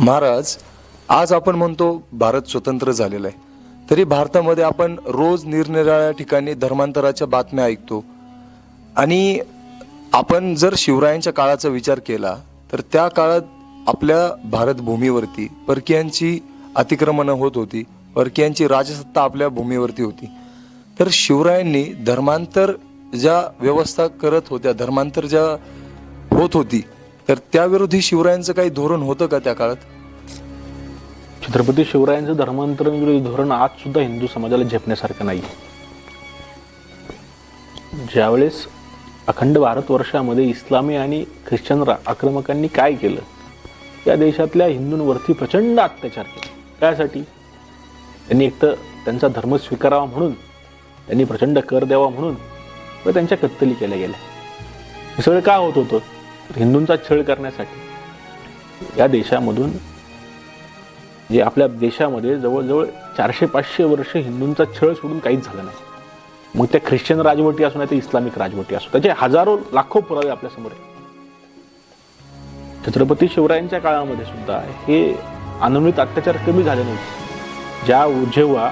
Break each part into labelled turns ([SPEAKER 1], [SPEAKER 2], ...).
[SPEAKER 1] महाराज, आज आपण म्हणतो भारत स्वतंत्र झालेला आहे, तरी भारतामध्ये आपण रोज निरनिराळ्या ठिकाणी धर्मांतराच्या बातम्या ऐकतो. आणि आपण जर शिवरायांच्या काळाचा विचार केला तर त्या काळात आपल्या भारत भूमीवरती परकीयांची अतिक्रमणं होत होती, परकीयांची राजसत्ता आपल्या भूमीवरती होती. तर शिवरायांनी धर्मांतर ज्या व्यवस्था करत होत्या, धर्मांतर ज्या होत होती, तर त्याविरोधी शिवरायांचं काही धोरण होतं का त्या काळात?
[SPEAKER 2] छत्रपती शिवरायांचं धर्मांतरण विरोधी धोरण आज सुद्धा हिंदू समाजाला झेपण्यासारखं नाही. ज्यावेळेस अखंड भारतवर्षामध्ये इस्लामी आणि ख्रिश्चन आक्रमकांनी काय केलं, या देशातल्या हिंदूंवरती प्रचंड अत्याचार केले. त्यासाठी त्यांनी एकतर त्यांचा धर्म स्वीकारावा म्हणून, त्यांनी प्रचंड कर द्यावा म्हणून, व त्यांच्या कत्तली केल्या गेल्या. हे सगळं का होत होतं? हिंदूंचा छळ करण्यासाठी. या देशामधून जे आपल्या देशामध्ये जवळजवळ 400-500 वर्ष हिंदूंचा छळ सोडून काहीच झालं नाही. मग त्या ख्रिश्चन राजवटी असो नाही तर इस्लामिक राजवटी असो, त्याचे हजारो लाखो पुरावे आपल्यासमोर आहेत. छत्रपती शिवरायांच्या काळामध्ये सुद्धा हे अनन्वित अत्याचार कमी झाले नव्हते. जेव्हा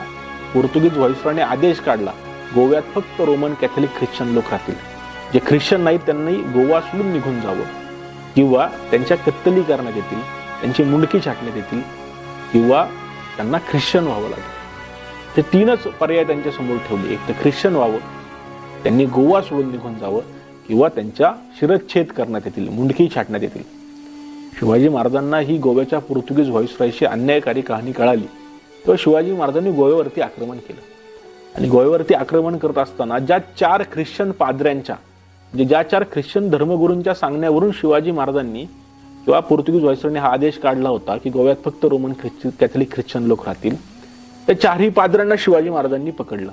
[SPEAKER 2] पोर्तुगीज व्हाईसरॉयने आदेश काढला गोव्यात फक्त रोमन कॅथलिक ख्रिश्चन लोक राहतील, जे ख्रिश्चन नाहीत त्यांनी गोवा सोडून निघून जावं, किंवा त्यांच्या कत्तली करण्यात येतील, त्यांची मुंडकी छाटण्यात येतील, किंवा त्यांना ख्रिश्चन व्हावं लागेल. हे तीनच पर्याय त्यांच्या समोर ठेवले. एक तर ख्रिश्चन व्हावं, त्यांनी गोवा सोडून निघून जावं, किंवा त्यांच्या शिरच्छेद करण्यात येतील, मुंडकी छाटण्यात येतील. शिवाजी महाराजांना ही गोव्याच्या पोर्तुगीज व्हाईसरॉयची अन्यायकारी कहाणी कळाली तेव्हा शिवाजी महाराजांनी गोव्यावरती आक्रमण केलं. आणि गोव्यावरती आक्रमण करत असताना ज्या 4 ख्रिश्चन पाद्र्यांच्या, म्हणजे ज्या 4 ख्रिश्चन धर्मगुरूंच्या सांगण्यावरून शिवाजी महाराजांनी किंवा पोर्तुगीज व्हाईसरॉयने हा आदेश काढला होता की गोव्यात फक्त रोमन कॅथलिक ख्रिश्चन लोक राहतील, त्या 4ही पाद्र्यांना शिवाजी महाराजांनी पकडलं.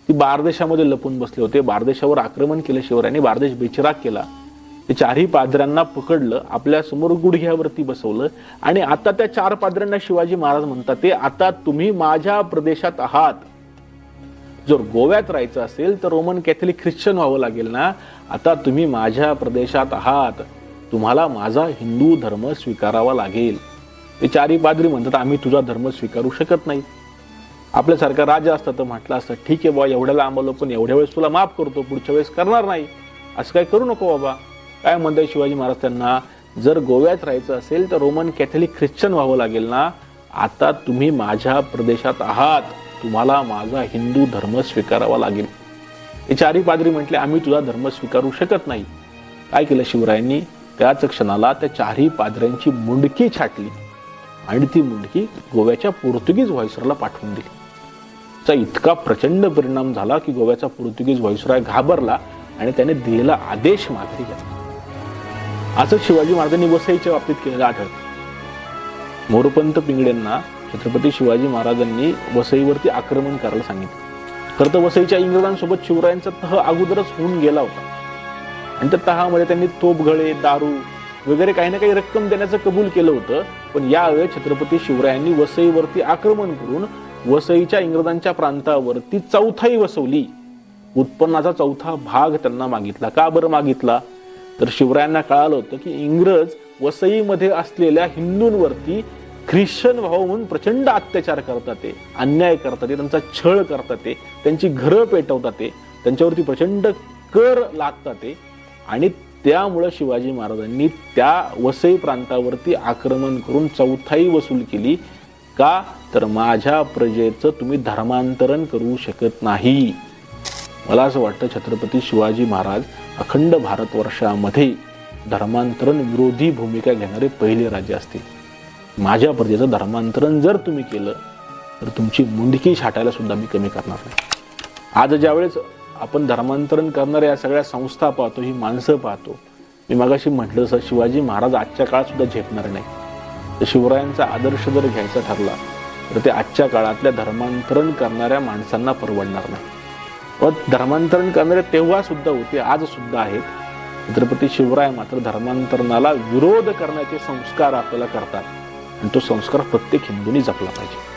[SPEAKER 2] ती बारदेशामध्ये लपून बसले होते. बारदेशावर आक्रमण केलं शिवरायांनी, बारदेश बेचिराग केला. ते 4ही पाद्र्यांना पकडलं, आपल्या समोर गुडघ्यावरती बसवलं. आणि आता त्या 4 पाद्र्यांना शिवाजी महाराज म्हणतात, ते आता तुम्ही माझ्या प्रदेशात आहात. जर गोव्यात राहायचं असेल तर रोमन कॅथलिक ख्रिश्चन व्हावं लागेल ना. आता तुम्ही माझ्या प्रदेशात आहात, तुम्हाला माझा हिंदू धर्म स्वीकारावा लागेल. ते 4ही पाद्री म्हणतात, आम्ही तुझा धर्म स्वीकारू शकत नाही. आपल्यासारखा राजा असता तर म्हटलं असतं, ठीक आहे बाबा, एवढ्याला आंबवलं पण एवढ्या वेळेस तुला माफ करतो, पुढच्या वेळेस करणार नाही. असं काय करू नको बाबा. काय म्हणताय शिवाजी महाराज त्यांना, जर गोव्यात राहायचं असेल तर रोमन कॅथलिक ख्रिश्चन व्हावं लागेल ना. आता तुम्ही माझ्या प्रदेशात आहात, तुम्हाला माझा हिंदू धर्म स्वीकारावा लागेल. हे 4ही पाद्री म्हटले, आम्ही तुझा धर्म स्वीकारू शकत नाही. काय केलं शिवरायांनी, त्याच क्षणाला त्या 4ही पाद्र्यांची मुंडकी छाटली आणि ती मुंडकी गोव्याच्या पोर्तुगीज व्हाईसरॉयला पाठवून दिली. चा इतका प्रचंड परिणाम झाला की गोव्याचा पोर्तुगीज व्हाईसरॉय घाबरला आणि त्याने दिलेला आदेश मागे घेतला. असंच शिवाजी महाराजांनी वसईच्या बाबतीत केलेलं आढळतं. मोरपंत पिंगळेंना छत्रपती शिवाजी महाराजांनी वसईवरती आक्रमण करायला सांगितलं. खरं तर वसईच्या इंग्रजांसोबत शिवरायांचा तह अगोदरच होऊन गेला होता आणि त्या तहामध्ये त्यांनी तोफगळे, दारू वगैरे काही ना काही रक्कम देण्याचं कबूल केलं होतं. पण यावेळी छत्रपती शिवरायांनी वसईवरती आक्रमण करून वसईच्या इंग्रजांच्या प्रांतावरती चौथाई वसवली. उत्पन्नाचा 4था भाग त्यांना मागितला. का बरं मागितला, तर शिवरायांना कळालं होतं की इंग्रज वसईमध्ये असलेल्या हिंदूंवरती ख्रिश्चन व्हावं म्हणून प्रचंड अत्याचार करतात, ते अन्याय करतात, ते त्यांचा छळ करतात, ते त्यांची घरं पेटवतात, ते त्यांच्यावरती प्रचंड कर लादतात ते. आणि त्यामुळं शिवाजी महाराजांनी त्या वसई प्रांतावरती आक्रमण करून चौथाई वसूल केली. का, तर माझ्या प्रजेचं तुम्ही धर्मांतरण करू शकत नाही. मला असं वाटतं छत्रपती शिवाजी महाराज अखंड भारतवर्षामध्ये धर्मांतरण विरोधी भूमिका घेणारे पहिले राजे असतील. माझ्या प्रजेचं धर्मांतरण जर तुम्ही केलं तर तुमची मुंडकी छाटायला सुद्धा मी कमी करणार नाही. आज ज्यावेळेस आपण धर्मांतरण करणाऱ्या या सगळ्या संस्था पाहतो, ही माणसं पाहतो, मी मगाशी म्हटलं तसं शिवाजी महाराज आजच्या काळात सुद्धा झेपणार नाही. तर शिवरायांचा आदर्श जर घ्यायचा ठरला तर ते आजच्या काळातल्या धर्मांतरण करणाऱ्या माणसांना परवडणार नाही. व धर्मांतरण करणारे तेव्हा सुद्धा होते, आज सुद्धा आहेत. छत्रपती शिवराय मात्र धर्मांतरणाला विरोध करण्याचे संस्कार आपल्याला करतात आणि तो संस्कार प्रत्येक हिंदूंनी जपला पाहिजे.